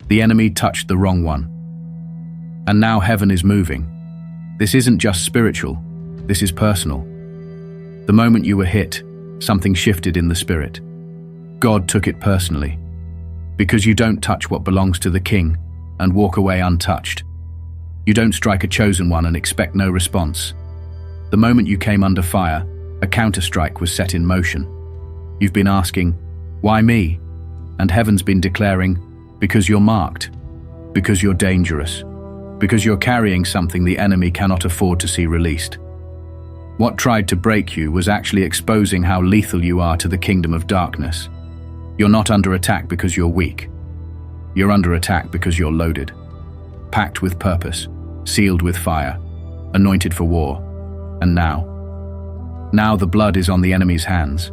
The enemy touched the wrong one. And now heaven is moving. This isn't just spiritual, this is personal. The moment you were hit, something shifted in the spirit. God took it personally. Because you don't touch what belongs to the king and walk away untouched. You don't strike a chosen one and expect no response. The moment you came under fire, a counterstrike was set in motion. You've been asking, why me? And heaven's been declaring, because you're marked, because you're dangerous, because you're carrying something the enemy cannot afford to see released. What tried to break you was actually exposing how lethal you are to the kingdom of darkness. You're not under attack because you're weak. You're under attack because you're loaded, packed with purpose, sealed with fire, anointed for war. And now the blood is on the enemy's hands,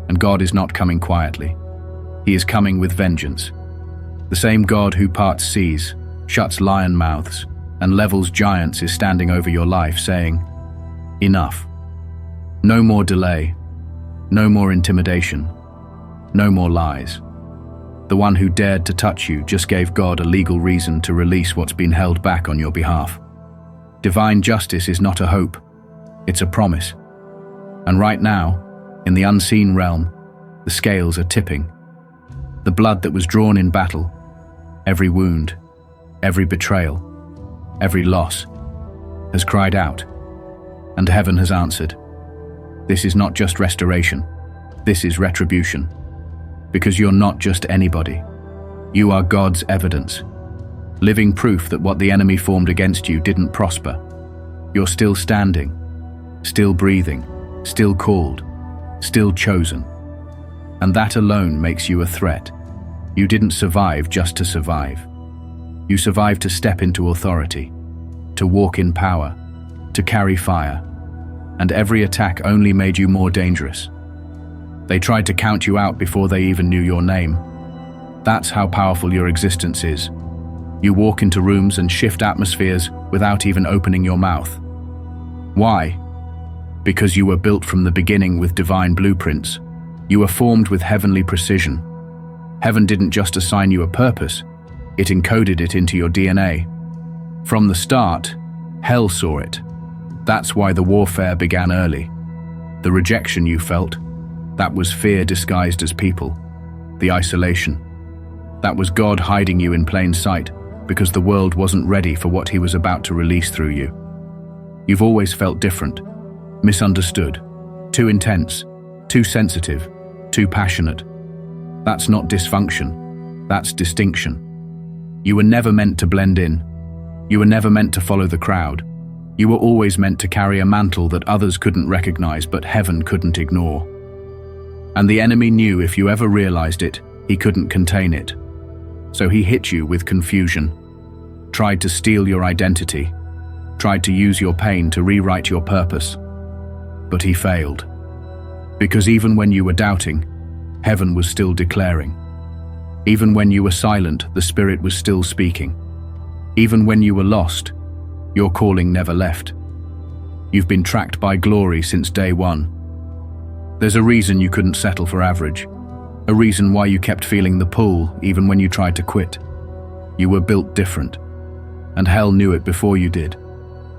and God is not coming quietly. He is coming with vengeance. The same God who parts seas, shuts lion mouths, and levels giants is standing over your life saying, enough. No more delay, no more intimidation, no more lies. The one who dared to touch you just gave God a legal reason to release what's been held back on your behalf. Divine justice is not a hope, it's a promise. And right now, in the unseen realm, the scales are tipping. The blood that was drawn in battle, every wound, every betrayal, every loss, has cried out, and heaven has answered. This is not just restoration, this is retribution. Because you're not just anybody. You are God's evidence, living proof that what the enemy formed against you didn't prosper. You're still standing, still breathing, still called, still chosen. And that alone makes you a threat. You didn't survive just to survive. You survived to step into authority, to walk in power, to carry fire. And every attack only made you more dangerous. They tried to count you out before they even knew your name. That's how powerful your existence is. You walk into rooms and shift atmospheres without even opening your mouth. Why? Because you were built from the beginning with divine blueprints. You were formed with heavenly precision. Heaven didn't just assign you a purpose, it encoded it into your DNA. From the start, hell saw it. That's why the warfare began early. The rejection you felt, that was fear disguised as people. The isolation, that was God hiding you in plain sight because the world wasn't ready for what he was about to release through you. You've always felt different, misunderstood, too intense, too sensitive, too passionate. That's not dysfunction, that's distinction. You were never meant to blend in. You were never meant to follow the crowd. You were always meant to carry a mantle that others couldn't recognize but heaven couldn't ignore. And the enemy knew if you ever realized it, he couldn't contain it. So he hit you with confusion, tried to steal your identity, tried to use your pain to rewrite your purpose. But he failed. Because even when you were doubting, heaven was still declaring. Even when you were silent, the Spirit was still speaking. Even when you were lost, your calling never left. You've been tracked by glory since day one. There's a reason you couldn't settle for average. A reason why you kept feeling the pull even when you tried to quit. You were built different. And hell knew it before you did.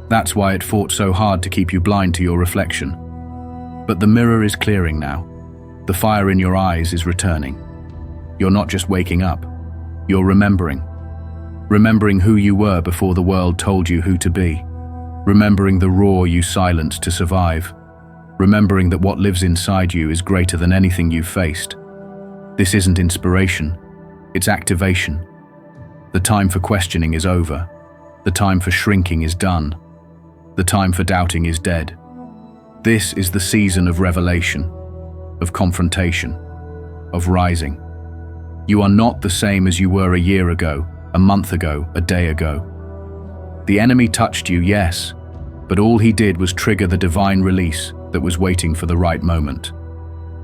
That's why it fought so hard to keep you blind to your reflection. But the mirror is clearing now. The fire in your eyes is returning. You're not just waking up. You're remembering. Remembering who you were before the world told you who to be. Remembering the roar you silenced to survive. Remembering that what lives inside you is greater than anything you've faced. This isn't inspiration, it's activation. The time for questioning is over. The time for shrinking is done. The time for doubting is dead. This is the season of revelation, of confrontation, of rising. You are not the same as you were a year ago, a month ago, a day ago. The enemy touched you, yes, but all he did was trigger the divine release that was waiting for the right moment.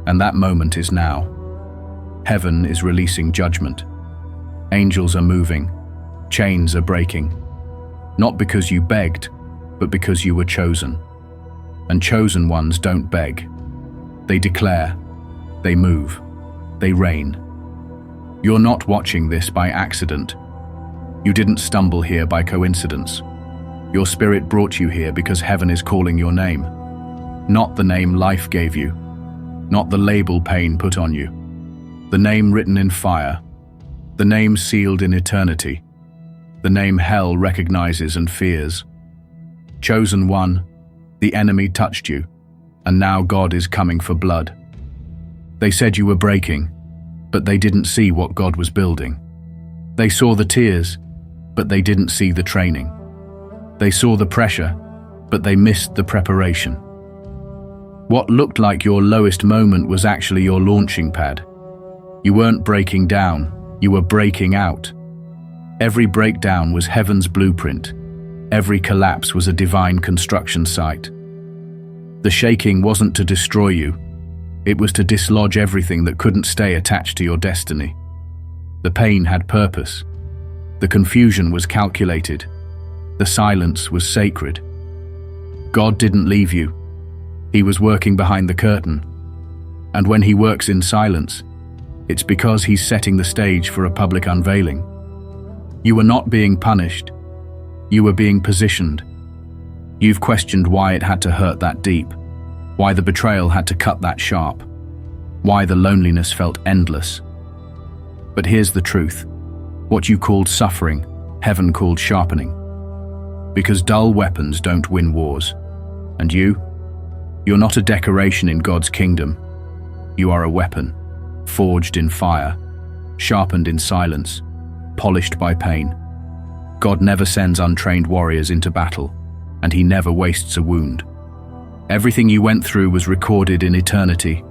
And that moment is now. Heaven is releasing judgment. Angels are moving. Chains are breaking. Not because you begged, but because you were chosen. And chosen ones don't beg. They declare. They move. They reign. You're not watching this by accident. You didn't stumble here by coincidence. Your spirit brought you here because heaven is calling your name. Not the name life gave you, not the label pain put on you. The name written in fire, the name sealed in eternity, the name hell recognizes and fears. Chosen one, the enemy touched you, and now God is coming for blood. They said you were breaking, but they didn't see what God was building. They saw the tears, but they didn't see the training. They saw the pressure, but they missed the preparation. What looked like your lowest moment was actually your launching pad. You weren't breaking down, you were breaking out. Every breakdown was heaven's blueprint. Every collapse was a divine construction site. The shaking wasn't to destroy you. It was to dislodge everything that couldn't stay attached to your destiny. The pain had purpose. The confusion was calculated. The silence was sacred. God didn't leave you. He was working behind the curtain. And when he works in silence, it's because he's setting the stage for a public unveiling. You were not being punished. You were being positioned. You've questioned why it had to hurt that deep, why the betrayal had to cut that sharp, why the loneliness felt endless. But here's the truth. What you called suffering, heaven called sharpening. Because dull weapons don't win wars. And you're not a decoration in God's kingdom. You are a weapon, forged in fire, sharpened in silence, polished by pain. God never sends untrained warriors into battle, and he never wastes a wound. Everything you went through was recorded in eternity.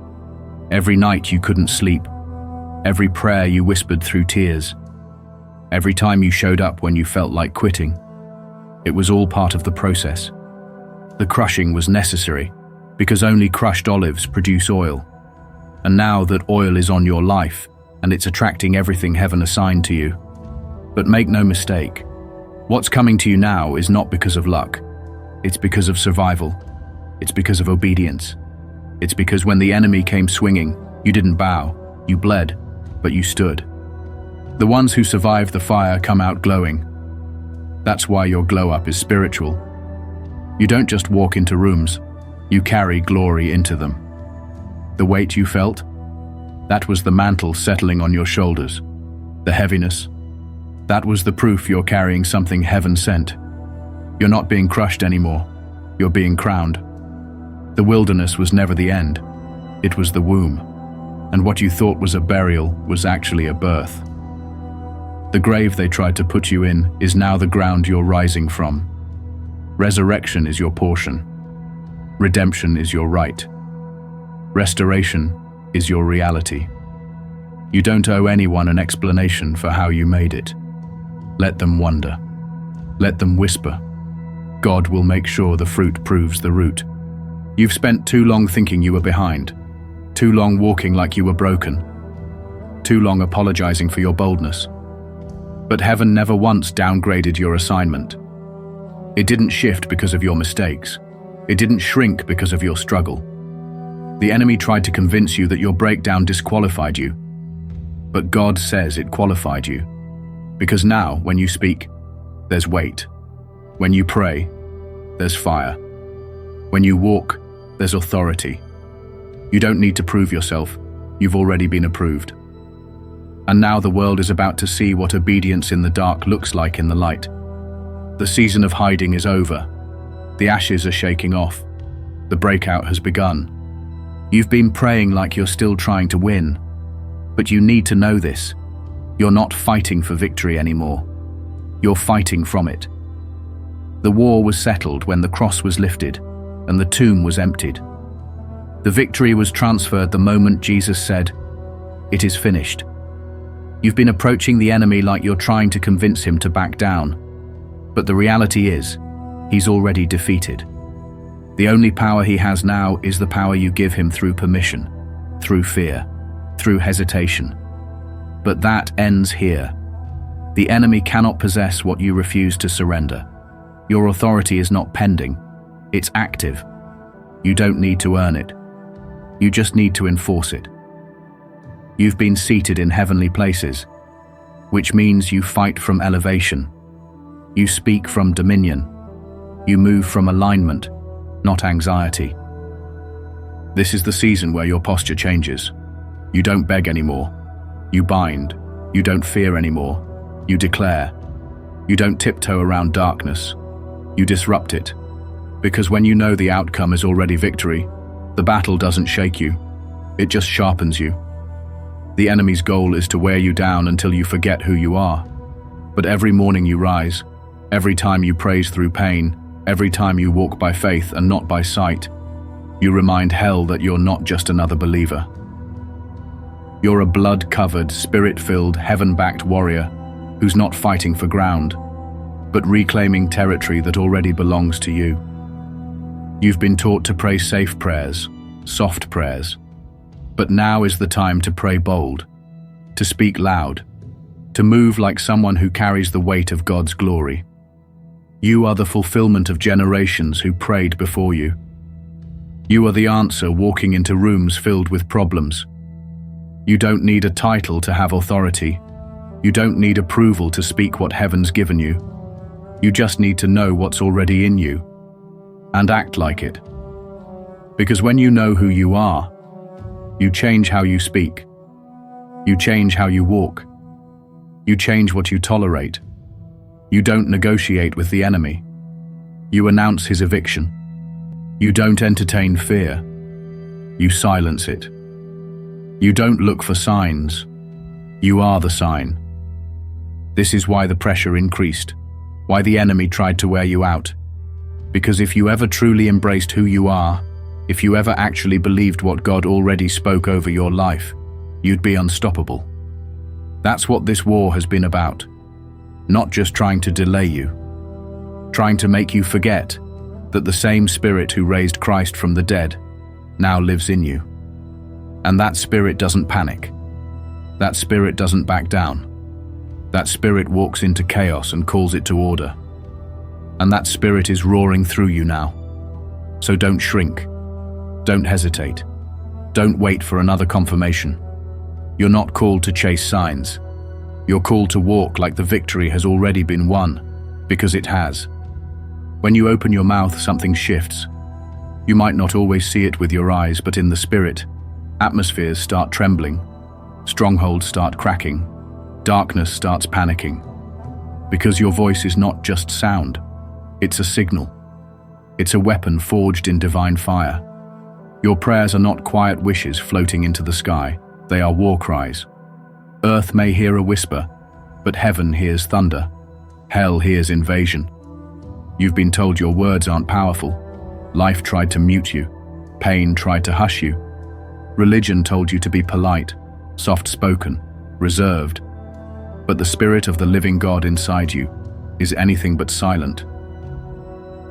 Every night you couldn't sleep. Every prayer you whispered through tears. Every time you showed up when you felt like quitting. It was all part of the process. The crushing was necessary, because only crushed olives produce oil. And now that oil is on your life, and it's attracting everything heaven assigned to you. But make no mistake, what's coming to you now is not because of luck. It's because of survival. It's because of obedience. It's because when the enemy came swinging, you didn't bow, you bled, but you stood. The ones who survive the fire come out glowing. That's why your glow up is spiritual. You don't just walk into rooms, you carry glory into them. The weight you felt, that was the mantle settling on your shoulders. The heaviness, that was the proof you're carrying something heaven sent. You're not being crushed anymore, you're being crowned. The wilderness was never the end, it was the womb. And what you thought was a burial was actually a birth. The grave they tried to put you in is now the ground you're rising from. Resurrection is your portion. Redemption is your right. Restoration is your reality. You don't owe anyone an explanation for how you made it. Let them wonder. Let them whisper. God will make sure the fruit proves the root. You've spent too long thinking you were behind, too long walking like you were broken, too long apologizing for your boldness. But heaven never once downgraded your assignment. It didn't shift because of your mistakes. It didn't shrink because of your struggle. The enemy tried to convince you that your breakdown disqualified you. But God says it qualified you. Because now, when you speak, there's weight. When you pray, there's fire. When you walk, there's authority. You don't need to prove yourself. You've already been approved. And now the world is about to see what obedience in the dark looks like in the light. The season of hiding is over. The ashes are shaking off. The breakout has begun. You've been praying like you're still trying to win. But you need to know this. You're not fighting for victory anymore. You're fighting from it. The war was settled when the cross was lifted and the tomb was emptied. The victory was transferred the moment Jesus said, "It is finished." You've been approaching the enemy like you're trying to convince him to back down. But the reality is, he's already defeated. The only power he has now is the power you give him through permission, through fear, through hesitation. But that ends here. The enemy cannot possess what you refuse to surrender. Your authority is not pending, it's active. You don't need to earn it. You just need to enforce it. You've been seated in heavenly places. which means you fight from elevation. You speak from dominion. You move from alignment, not anxiety. This is the season where your posture changes. You don't beg anymore. You bind. You don't fear anymore. You declare. You don't tiptoe around darkness. You disrupt it. Because when you know the outcome is already victory, the battle doesn't shake you. It just sharpens you. The enemy's goal is to wear you down until you forget who you are. But every morning you rise, every time you praise through pain, every time you walk by faith and not by sight, you remind hell that you're not just another believer. You're a blood-covered, spirit-filled, heaven-backed warrior who's not fighting for ground, but reclaiming territory that already belongs to you. You've been taught to pray safe prayers, soft prayers, but now is the time to pray bold, to speak loud, to move like someone who carries the weight of God's glory. You are the fulfillment of generations who prayed before you. You are the answer walking into rooms filled with problems. You don't need a title to have authority. You don't need approval to speak what heaven's given you. You just need to know what's already in you and act like it. Because when you know who you are, you change how you speak. You change how you walk. You change what you tolerate. You don't negotiate with the enemy. You announce his eviction. You don't entertain fear. You silence it. You don't look for signs. You are the sign. This is why the pressure increased, why the enemy tried to wear you out. Because if you ever truly embraced who you are, if you ever actually believed what God already spoke over your life, you'd be unstoppable. That's what this war has been about. Not just trying to delay you, trying to make you forget that the same Spirit who raised Christ from the dead now lives in you. And that Spirit doesn't panic. That Spirit doesn't back down. That Spirit walks into chaos and calls it to order. And that Spirit is roaring through you now. So don't shrink. Don't hesitate. Don't wait for another confirmation. You're not called to chase signs. You're called to walk like the victory has already been won, because it has. When you open your mouth, something shifts. You might not always see it with your eyes, but in the spirit, atmospheres start trembling, strongholds start cracking, darkness starts panicking. Because your voice is not just sound, it's a signal. It's a weapon forged in divine fire. Your prayers are not quiet wishes floating into the sky, they are war cries. Earth may hear a whisper, but heaven hears thunder. Hell hears invasion. You've been told your words aren't powerful. Life tried to mute you. Pain tried to hush you. Religion told you to be polite, soft-spoken, reserved. But the Spirit of the living God inside you is anything but silent.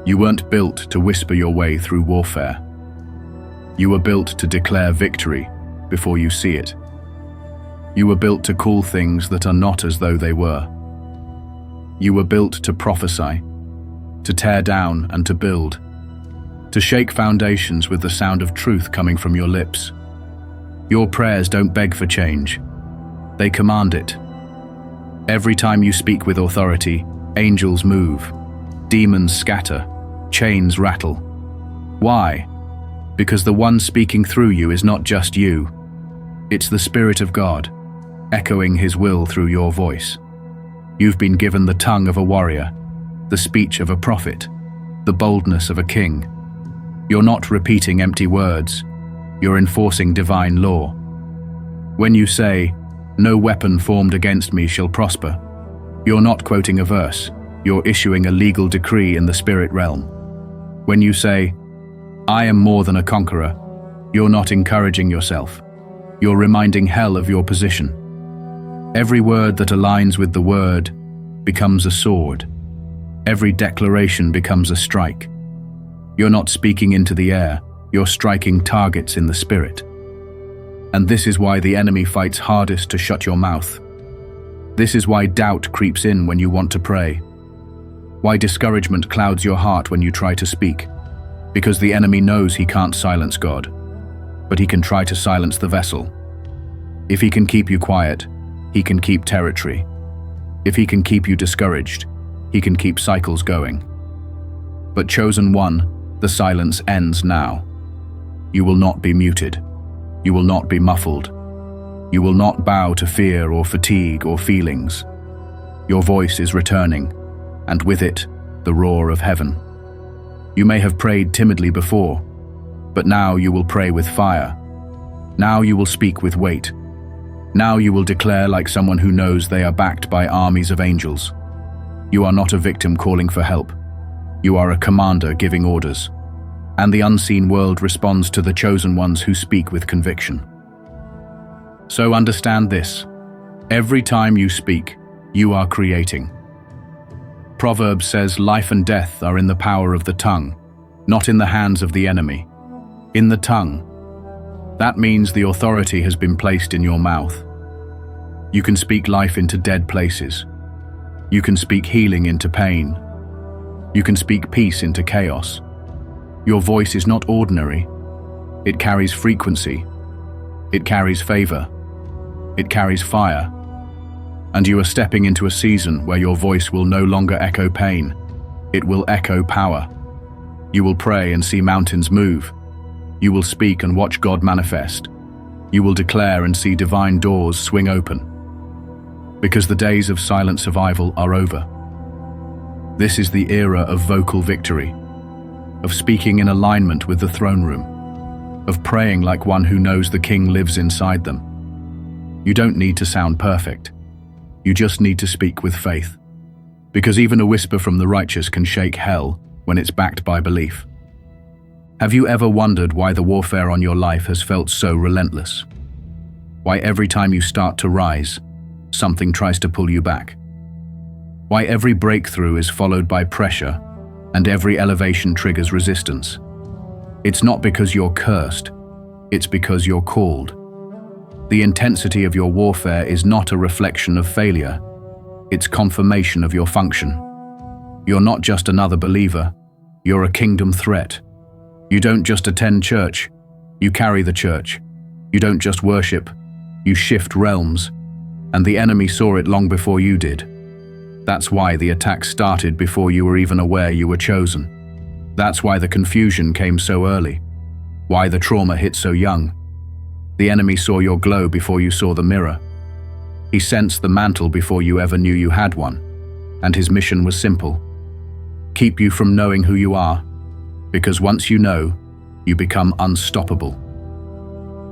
You weren't built to whisper your way through warfare. You were built to declare victory before you see it. You were built to call things that are not as though they were. You were built to prophesy, to tear down and to build, to shake foundations with the sound of truth coming from your lips. Your prayers don't beg for change. They command it. Every time you speak with authority, angels move, demons scatter, chains rattle. Why? Because the one speaking through you is not just you. It's the Spirit of God, echoing His will through your voice. You've been given the tongue of a warrior, the speech of a prophet, the boldness of a king. You're not repeating empty words. You're enforcing divine law. When you say, "No weapon formed against me shall prosper," you're not quoting a verse. You're issuing a legal decree in the spirit realm. When you say, "I am more than a conqueror," you're not encouraging yourself. You're reminding hell of your position. Every word that aligns with the word becomes a sword. Every declaration becomes a strike. You're not speaking into the air, you're striking targets in the spirit. And this is why the enemy fights hardest to shut your mouth. This is why doubt creeps in when you want to pray. Why discouragement clouds your heart when you try to speak. Because the enemy knows he can't silence God, but he can try to silence the vessel. If he can keep you quiet, he can keep territory. If he can keep you discouraged, he can keep cycles going. But chosen one, the silence ends now. You will not be muted. You will not be muffled. You will not bow to fear or fatigue or feelings. Your voice is returning, and with it, the roar of heaven. You may have prayed timidly before, but now you will pray with fire. Now you will speak with weight. Now you will declare like someone who knows they are backed by armies of angels. You are not a victim calling for help. You are a commander giving orders. And the unseen world responds to the chosen ones who speak with conviction. So understand this. Every time you speak, you are creating. Proverbs says life and death are in the power of the tongue, not in the hands of the enemy. In the tongue. That means the authority has been placed in your mouth. You can speak life into dead places. You can speak healing into pain. You can speak peace into chaos. Your voice is not ordinary. It carries frequency. It carries favor. It carries fire. And you are stepping into a season where your voice will no longer echo pain. It will echo power. You will pray and see mountains move. You will speak and watch God manifest. You will declare and see divine doors swing open. Because the days of silent survival are over. This is the era of vocal victory, of speaking in alignment with the throne room, of praying like one who knows the King lives inside them. You don't need to sound perfect. You just need to speak with faith. Because even a whisper from the righteous can shake hell when it's backed by belief. Have you ever wondered why the warfare on your life has felt so relentless? Why every time you start to rise, something tries to pull you back? Why every breakthrough is followed by pressure and every elevation triggers resistance? It's not because you're cursed, it's because you're called. The intensity of your warfare is not a reflection of failure, it's confirmation of your function. You're not just another believer, you're a kingdom threat. You don't just attend church, you carry the church. You don't just worship, you shift realms. And the enemy saw it long before you did. That's why the attack started before you were even aware you were chosen. That's why the confusion came so early. Why the trauma hit so young. The enemy saw your glow before you saw the mirror. He sensed the mantle before you ever knew you had one. And his mission was simple. Keep you from knowing who you are. Because once you know, you become unstoppable.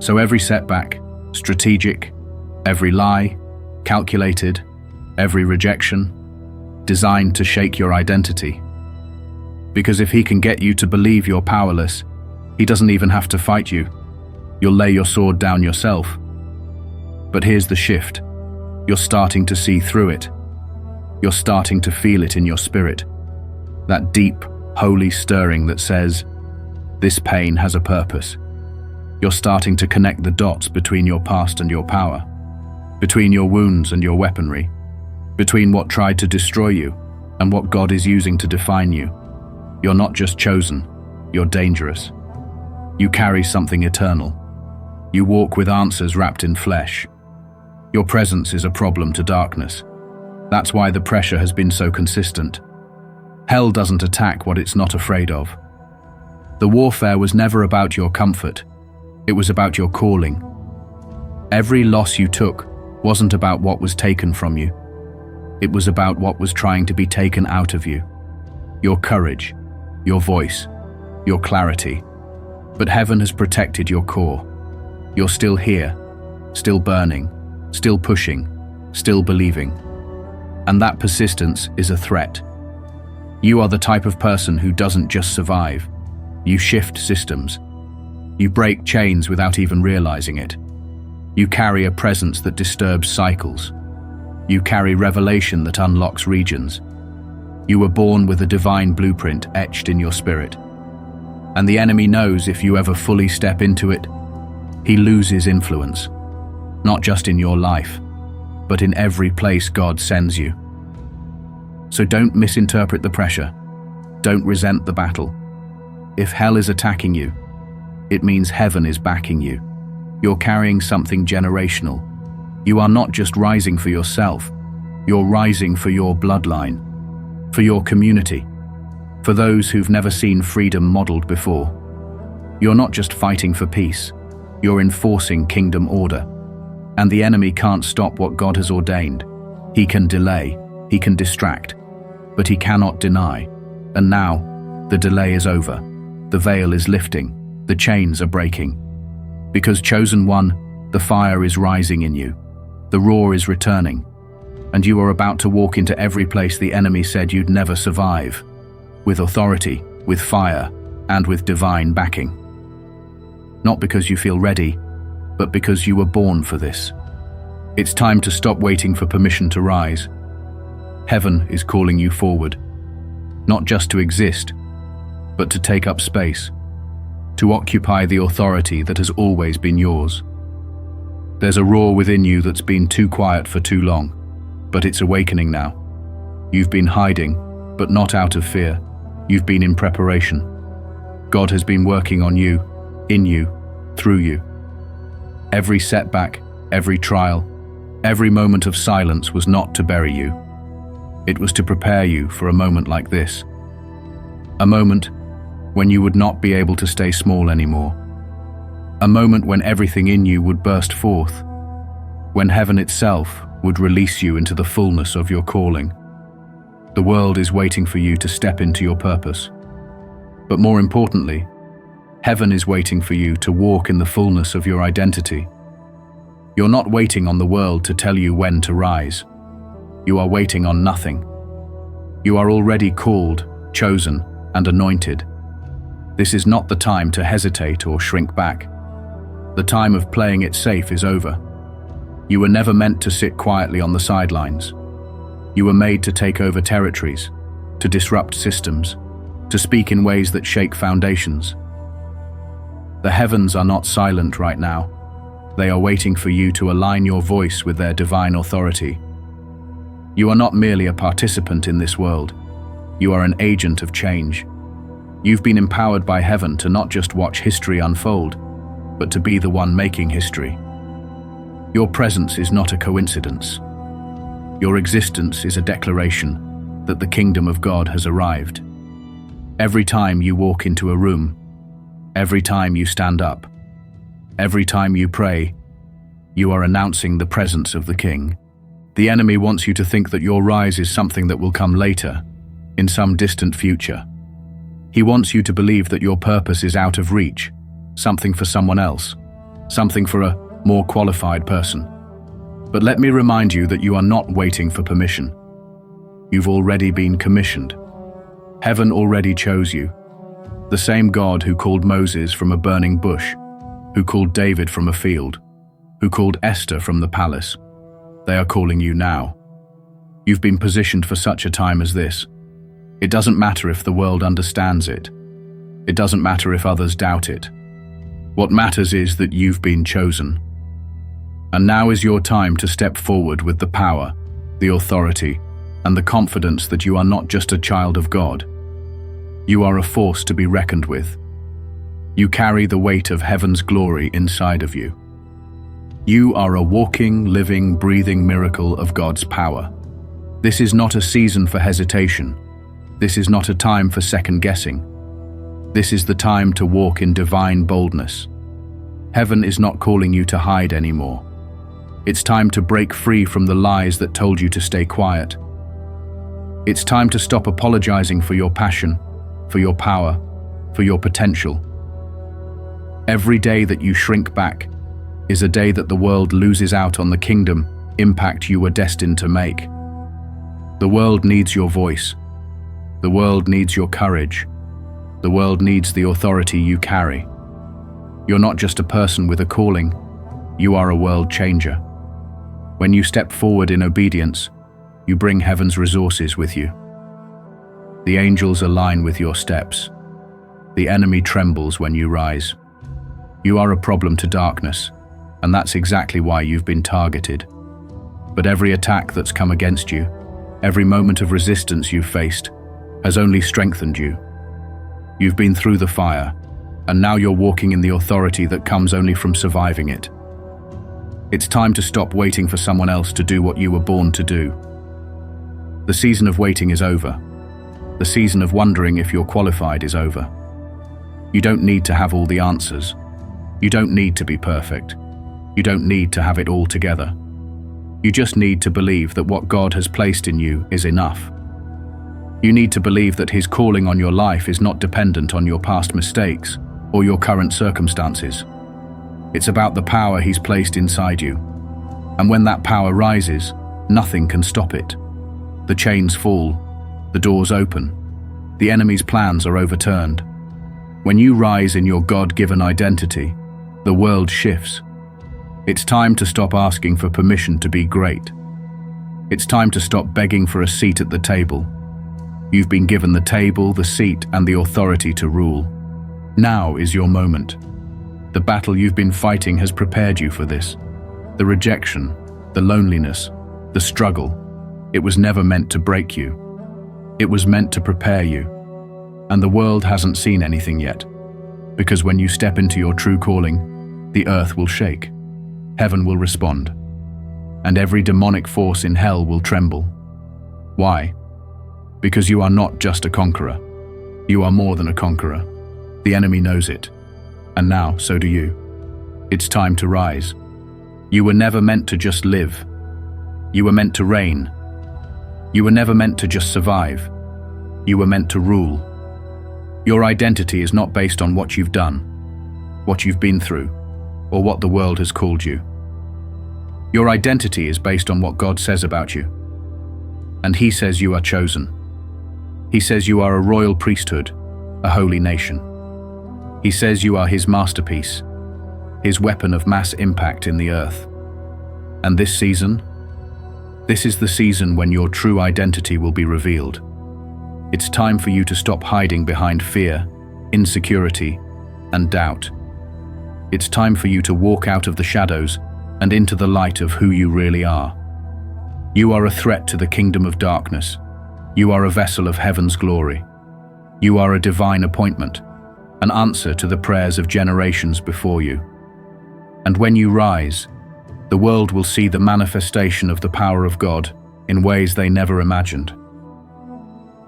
So every setback, strategic, every lie, calculated, every rejection, designed to shake your identity. Because if he can get you to believe you're powerless, he doesn't even have to fight you. You'll lay your sword down yourself. But here's the shift. You're starting to see through it. You're starting to feel it in your spirit. That deep, holy stirring that says, this pain has a purpose. You're starting to connect the dots between your past and your power. Between your wounds and your weaponry, between what tried to destroy you and what God is using to define you. You're not just chosen, you're dangerous. You carry something eternal. You walk with answers wrapped in flesh. Your presence is a problem to darkness. That's why the pressure has been so consistent. Hell doesn't attack what it's not afraid of. The warfare was never about your comfort. It was about your calling. Every loss you took wasn't about what was taken from you. It was about what was trying to be taken out of you. Your courage, your voice, your clarity. But heaven has protected your core. You're still here, still burning, still pushing, still believing. And that persistence is a threat. You are the type of person who doesn't just survive. You shift systems. You break chains without even realizing it. You carry a presence that disturbs cycles. You carry revelation that unlocks regions. You were born with a divine blueprint etched in your spirit. And the enemy knows if you ever fully step into it, he loses influence. Not just in your life, but in every place God sends you. So don't misinterpret the pressure. Don't resent the battle. If hell is attacking you, it means heaven is backing you. You're carrying something generational. You are not just rising for yourself. You're rising for your bloodline, for your community, for those who've never seen freedom modeled before. You're not just fighting for peace, you're enforcing kingdom order. And the enemy can't stop what God has ordained. He can delay, he can distract, but he cannot deny. And now, the delay is over. The veil is lifting, the chains are breaking. Because chosen one, the fire is rising in you. The roar is returning, and you are about to walk into every place the enemy said you'd never survive, with authority, with fire, and with divine backing. Not because you feel ready, but because you were born for this. It's time to stop waiting for permission to rise. Heaven is calling you forward, not just to exist, but to take up space, to occupy the authority that has always been yours. There's a roar within you that's been too quiet for too long, but it's awakening now. You've been hiding, but not out of fear. You've been in preparation. God has been working on you, in you, through you. Every setback, every trial, every moment of silence was not to bury you. It was to prepare you for a moment like this. A moment when you would not be able to stay small anymore. A moment when everything in you would burst forth, when heaven itself would release you into the fullness of your calling. The world is waiting for you to step into your purpose. But more importantly, heaven is waiting for you to walk in the fullness of your identity. You're not waiting on the world to tell you when to rise. You are waiting on nothing. You are already called, chosen, and anointed. This is not the time to hesitate or shrink back. The time of playing it safe is over. You were never meant to sit quietly on the sidelines. You were made to take over territories, to disrupt systems, to speak in ways that shake foundations. The heavens are not silent right now. They are waiting for you to align your voice with their divine authority. You are not merely a participant in this world. You are an agent of change. You've been empowered by heaven to not just watch history unfold, but to be the one making history. Your presence is not a coincidence. Your existence is a declaration that the kingdom of God has arrived. Every time you walk into a room, every time you stand up, every time you pray, you are announcing the presence of the King. The enemy wants you to think that your rise is something that will come later, in some distant future. He wants you to believe that your purpose is out of reach, something for someone else, something for a more qualified person. But let me remind you that you are not waiting for permission. You've already been commissioned. Heaven already chose you. The same God who called Moses from a burning bush, who called David from a field, who called Esther from the palace. They are calling you now. You've been positioned for such a time as this. It doesn't matter if the world understands it. It doesn't matter if others doubt it. What matters is that you've been chosen. And now is your time to step forward with the power, the authority, and the confidence that you are not just a child of God. You are a force to be reckoned with. You carry the weight of heaven's glory inside of you. You are a walking, living, breathing miracle of God's power. This is not a season for hesitation. This is not a time for second guessing. This is the time to walk in divine boldness. Heaven is not calling you to hide anymore. It's time to break free from the lies that told you to stay quiet. It's time to stop apologizing for your passion, for your power, for your potential. Every day that you shrink back is a day that the world loses out on the kingdom impact you were destined to make. The world needs your voice. The world needs your courage. The world needs the authority you carry. You're not just a person with a calling, you are a world changer. When you step forward in obedience, you bring heaven's resources with you. The angels align with your steps. The enemy trembles when you rise. You are a problem to darkness, and that's exactly why you've been targeted. But every attack that's come against you, every moment of resistance you've faced, has only strengthened you. You've been through the fire, and now you're walking in the authority that comes only from surviving it. It's time to stop waiting for someone else to do what you were born to do. The season of waiting is over. The season of wondering if you're qualified is over. You don't need to have all the answers. You don't need to be perfect. You don't need to have it all together. You just need to believe that what God has placed in you is enough. You need to believe that His calling on your life is not dependent on your past mistakes or your current circumstances. It's about the power He's placed inside you. And when that power rises, nothing can stop it. The chains fall, the doors open, the enemy's plans are overturned. When you rise in your God-given identity, the world shifts. It's time to stop asking for permission to be great. It's time to stop begging for a seat at the table. You've been given the table, the seat, and the authority to rule. Now is your moment. The battle you've been fighting has prepared you for this. The rejection, the loneliness, the struggle, it was never meant to break you. It was meant to prepare you. And the world hasn't seen anything yet. Because when you step into your true calling, the earth will shake. Heaven will respond. And every demonic force in hell will tremble. Why? Because you are not just a conqueror. You are more than a conqueror. The enemy knows it. And now, so do you. It's time to rise. You were never meant to just live. You were meant to reign. You were never meant to just survive. You were meant to rule. Your identity is not based on what you've done, what you've been through, or what the world has called you. Your identity is based on what God says about you. And He says you are chosen. He says you are a royal priesthood, a holy nation. He says you are His masterpiece, His weapon of mass impact in the earth. And this season? This is the season when your true identity will be revealed. It's time for you to stop hiding behind fear, insecurity, and doubt. It's time for you to walk out of the shadows and into the light of who you really are. You are a threat to the kingdom of darkness. You are a vessel of heaven's glory. You are a divine appointment, an answer to the prayers of generations before you. And when you rise, the world will see the manifestation of the power of God in ways they never imagined.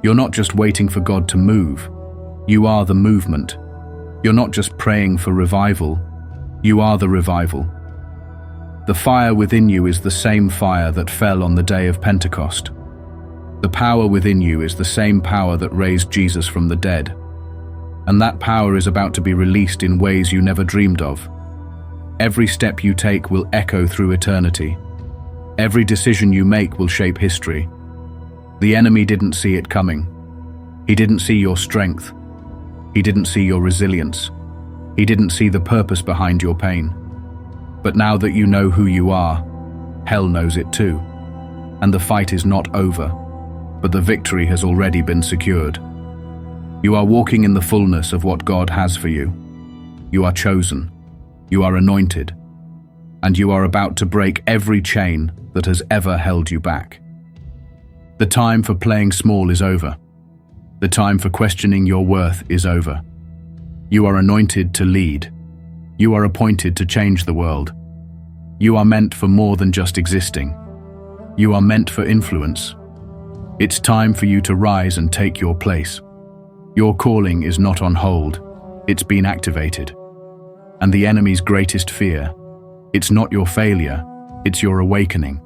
You're not just waiting for God to move. You are the movement. You're not just praying for revival. You are the revival. The fire within you is the same fire that fell on the day of Pentecost. The power within you is the same power that raised Jesus from the dead. And that power is about to be released in ways you never dreamed of. Every step you take will echo through eternity. Every decision you make will shape history. The enemy didn't see it coming. He didn't see your strength. He didn't see your resilience. He didn't see the purpose behind your pain. But now that you know who you are, hell knows it too. And the fight is not over, but the victory has already been secured. You are walking in the fullness of what God has for you. You are chosen. You are anointed. And you are about to break every chain that has ever held you back. The time for playing small is over. The time for questioning your worth is over. You are anointed to lead. You are appointed to change the world. You are meant for more than just existing. You are meant for influence. It's time for you to rise and take your place. Your calling is not on hold. It's been activated. And the enemy's greatest fear, it's not your failure, it's your awakening.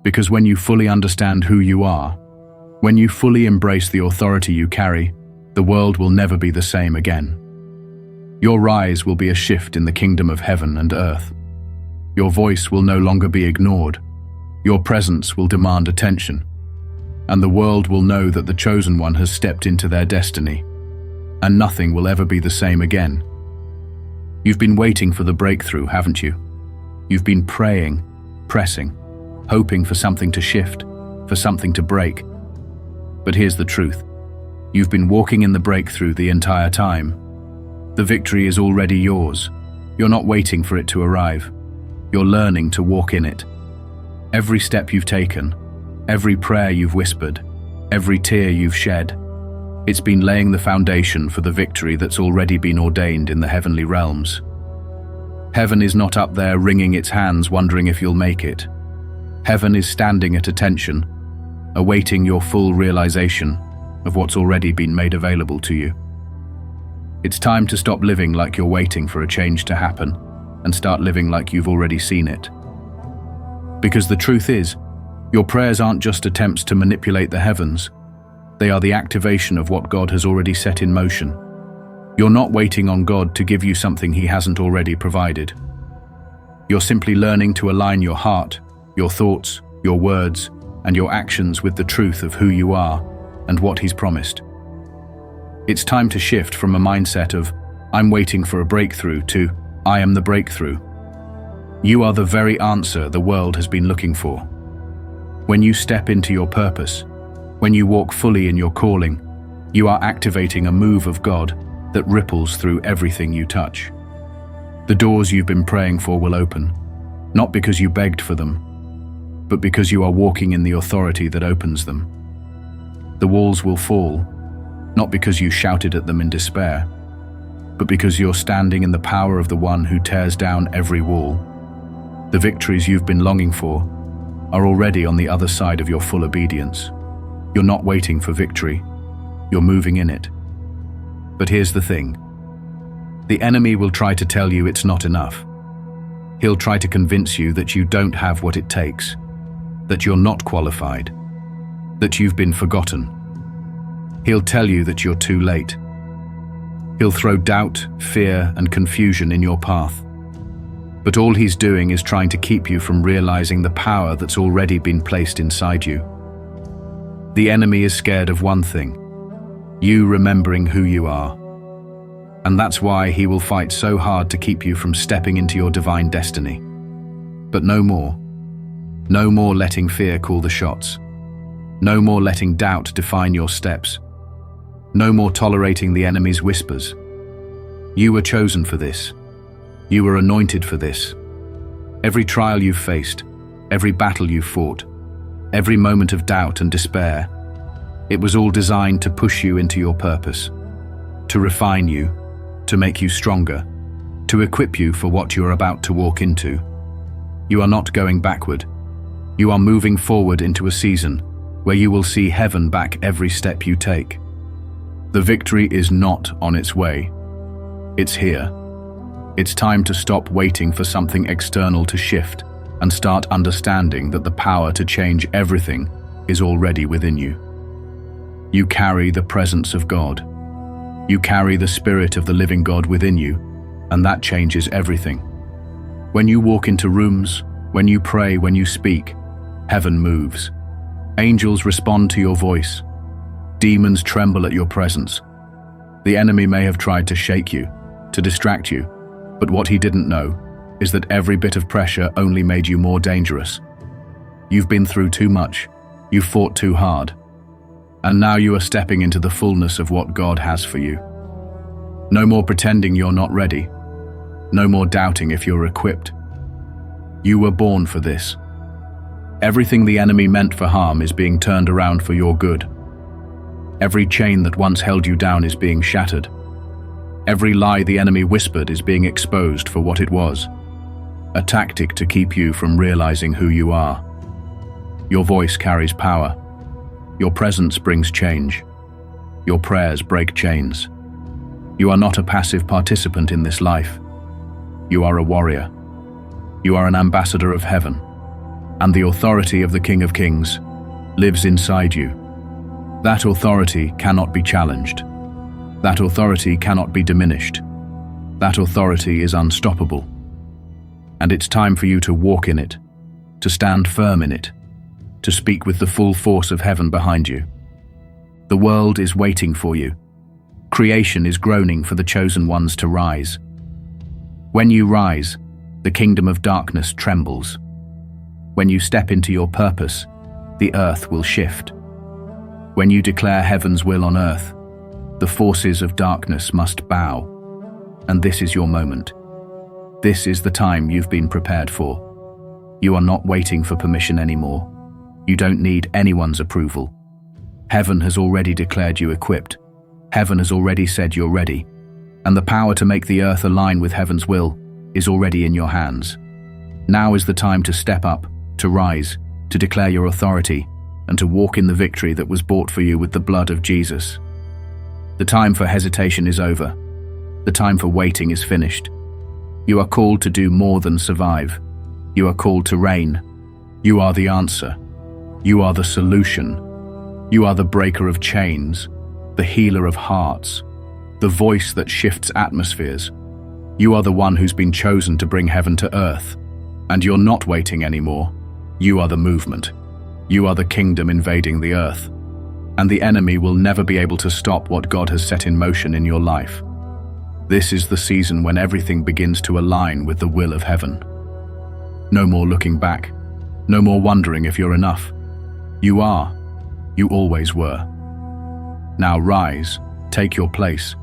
Because when you fully understand who you are, when you fully embrace the authority you carry, the world will never be the same again. Your rise will be a shift in the kingdom of heaven and earth. Your voice will no longer be ignored. Your presence will demand attention. And the world will know that the chosen one has stepped into their destiny. And nothing will ever be the same again. You've been waiting for the breakthrough, haven't you? You've been praying, pressing, hoping for something to shift, for something to break. But here's the truth. You've been walking in the breakthrough the entire time. The victory is already yours. You're not waiting for it to arrive. You're learning to walk in it. Every step you've taken, every prayer you've whispered, every tear you've shed, it's been laying the foundation for the victory that's already been ordained in the heavenly realms. Heaven is not up there wringing its hands wondering if you'll make it. Heaven is standing at attention, awaiting your full realization of what's already been made available to you. It's time to stop living like you're waiting for a change to happen and start living like you've already seen it. Because the truth is, your prayers aren't just attempts to manipulate the heavens. They are the activation of what God has already set in motion. You're not waiting on God to give you something He hasn't already provided. You're simply learning to align your heart, your thoughts, your words, and your actions with the truth of who you are and what He's promised. It's time to shift from a mindset of, I'm waiting for a breakthrough, to, I am the breakthrough. You are the very answer the world has been looking for. When you step into your purpose, when you walk fully in your calling, you are activating a move of God that ripples through everything you touch. The doors you've been praying for will open, not because you begged for them, but because you are walking in the authority that opens them. The walls will fall, not because you shouted at them in despair, but because you're standing in the power of the one who tears down every wall. The victories you've been longing for are already on the other side of your full obedience. You're not waiting for victory, you're moving in it. But here's the thing. The enemy will try to tell you it's not enough. He'll try to convince you that you don't have what it takes, that you're not qualified, that you've been forgotten. He'll tell you that you're too late. He'll throw doubt, fear, and confusion in your path. But all he's doing is trying to keep you from realizing the power that's already been placed inside you. The enemy is scared of one thing: you remembering who you are. And that's why he will fight so hard to keep you from stepping into your divine destiny. But no more. No more letting fear call the shots. No more letting doubt define your steps. No more tolerating the enemy's whispers. You were chosen for this. You were anointed for this. Every trial you've faced, every battle you've fought, every moment of doubt and despair, it was all designed to push you into your purpose, to refine you, to make you stronger, to equip you for what you're about to walk into. You are not going backward. You are moving forward into a season where you will see heaven back every step you take. The victory is not on its way. It's here. It's time to stop waiting for something external to shift and start understanding that the power to change everything is already within you. You carry the presence of God. You carry the Spirit of the living God within you, and that changes everything. When you walk into rooms, when you pray, when you speak, heaven moves. Angels respond to your voice. Demons tremble at your presence. The enemy may have tried to shake you, to distract you, but what he didn't know is that every bit of pressure only made you more dangerous. You've been through too much. You've fought too hard. And now you are stepping into the fullness of what God has for you. No more pretending you're not ready. No more doubting if you're equipped. You were born for this. Everything the enemy meant for harm is being turned around for your good. Every chain that once held you down is being shattered. Every lie the enemy whispered is being exposed for what it was, a tactic to keep you from realizing who you are. Your voice carries power. Your presence brings change. Your prayers break chains. You are not a passive participant in this life. You are a warrior. You are an ambassador of heaven, and the authority of the King of Kings lives inside you. That authority cannot be challenged. That authority cannot be diminished. That authority is unstoppable. And it's time for you to walk in it, to stand firm in it, to speak with the full force of heaven behind you. The world is waiting for you. Creation is groaning for the chosen ones to rise. When you rise, the kingdom of darkness trembles. When you step into your purpose, the earth will shift. When you declare heaven's will on earth, the forces of darkness must bow. And this is your moment. This is the time you've been prepared for. You are not waiting for permission anymore. You don't need anyone's approval. Heaven has already declared you equipped. Heaven has already said you're ready. And the power to make the earth align with heaven's will is already in your hands. Now is the time to step up, to rise, to declare your authority, and to walk in the victory that was bought for you with the blood of Jesus. The time for hesitation is over. The time for waiting is finished. You are called to do more than survive. You are called to reign. You are the answer. You are the solution. You are the breaker of chains, the healer of hearts, the voice that shifts atmospheres. You are the one who's been chosen to bring heaven to earth. And you're not waiting anymore. You are the movement. You are the kingdom invading the earth. And the enemy will never be able to stop what God has set in motion in your life. This is the season when everything begins to align with the will of heaven. No more looking back. No more wondering if you're enough. You are. You always were. Now rise, take your place,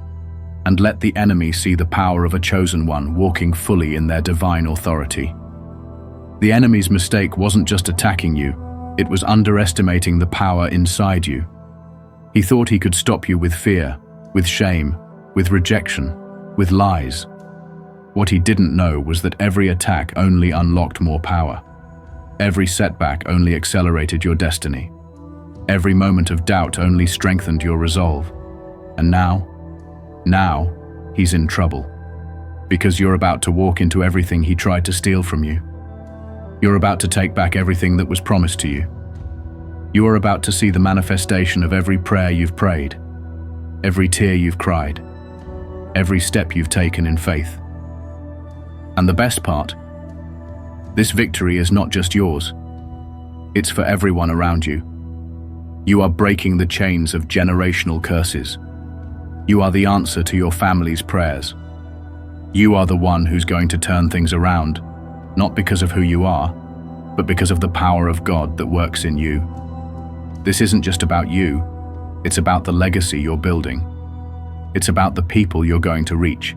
and let the enemy see the power of a chosen one walking fully in their divine authority. The enemy's mistake wasn't just attacking you, it was underestimating the power inside you. He thought he could stop you with fear, with shame, with rejection, with lies. What he didn't know was that every attack only unlocked more power. Every setback only accelerated your destiny. Every moment of doubt only strengthened your resolve. And now he's in trouble. Because you're about to walk into everything he tried to steal from you. You're about to take back everything that was promised to you. You are about to see the manifestation of every prayer you've prayed, every tear you've cried, every step you've taken in faith. And the best part, this victory is not just yours. It's for everyone around you. You are breaking the chains of generational curses. You are the answer to your family's prayers. You are the one who's going to turn things around, not because of who you are, but because of the power of God that works in you. This isn't just about you, it's about the legacy you're building. It's about the people you're going to reach.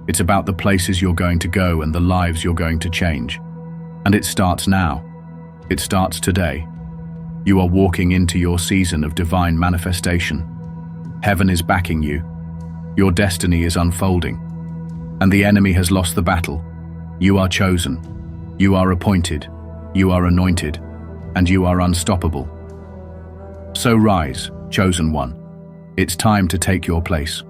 It's about the places you're going to go and the lives you're going to change. And it starts now. It starts today. You are walking into your season of divine manifestation. Heaven is backing you. Your destiny is unfolding. And the enemy has lost the battle. You are chosen. You are appointed. You are anointed. And you are unstoppable. So rise, chosen one. It's time to take your place.